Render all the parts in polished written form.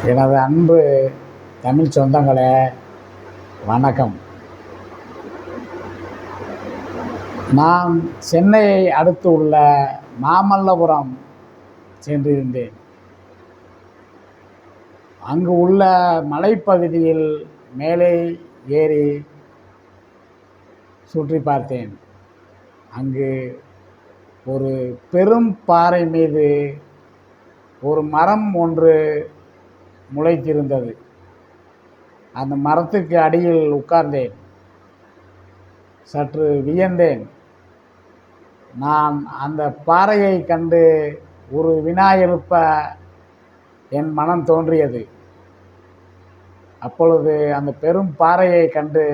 எனது அன்பு தமிழ் சொந்தங்களே, வணக்கம். நான் சென்னையை அடுத்து உள்ள மாமல்லபுரம் சென்றிருந்தேன். அங்கு உள்ள மலைப்பகுதியில் மேலே ஏறி சுற்றி பார்த்தேன். அங்கு ஒரு பெரும் பாறை மீது ஒரு மரம் ஒன்று முளைத்திருந்தது. அந்த மரத்துக்கு அடியில் உட்கார்ந்தேன். சற்று வியந்தேன். நான் அந்த பாறையை கண்டு ஒரு வினா எழுப்ப என் மனம் தோன்றியது. அப்பொழுது அந்த பெரும் பாறையை கண்டு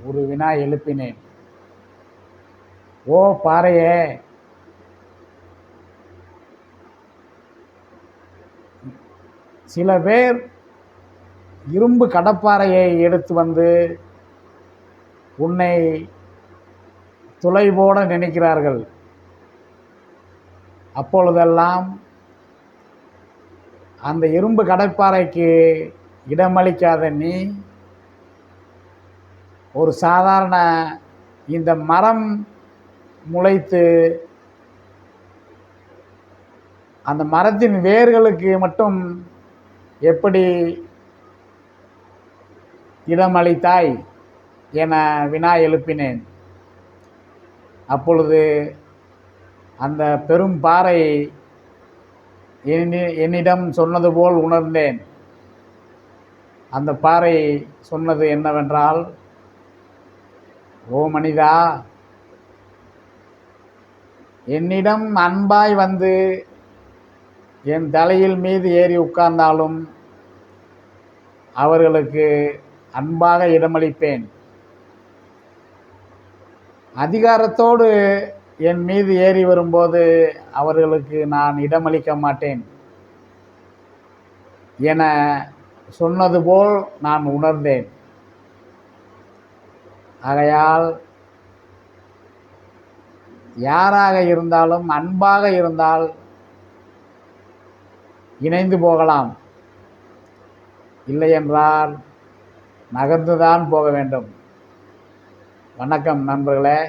ஒரு வினா எழுப்பினேன். ஓ பாறையே, சில பேர் இரும்பு கடப்பாறையை எடுத்து வந்து உன்னை துளை போட நினைக்கிறார்கள். அப்பொழுதெல்லாம் அந்த இரும்பு கடப்பாறைக்கு இடமளிக்காத நீ ஒரு சாதாரண இந்த மரம் முளைத்து அந்த மரத்தின் வேர்களுக்கு மட்டும் எப்படி இடமளித்தாய் என வினா எழுப்பினேன். அப்பொழுது அந்த பெரும் பாறை என்னிடம் சொன்னது போல் உணர்ந்தேன். அந்த பாறை சொன்னது என்னவென்றால், ஓ மனிதா, என்னிடம் அன்பாய் வந்து என் தலையில் மீது ஏறி உட்கார்ந்தாலும் அவர்களுக்கு அன்பாக இடமளிப்பேன். அதிகாரத்தோடு என் மீது ஏறி வரும்போது அவர்களுக்கு நான் இடமளிக்க மாட்டேன் என சொன்னது போல் நான் உணர்ந்தேன். ஆகையால் யாராக இருந்தாலும் அன்பாக இருந்தால் இணைந்து போகலாம், இல்லையென்றால் நகர்ந்துதான் போக வேண்டும். வணக்கம் நண்பர்களே.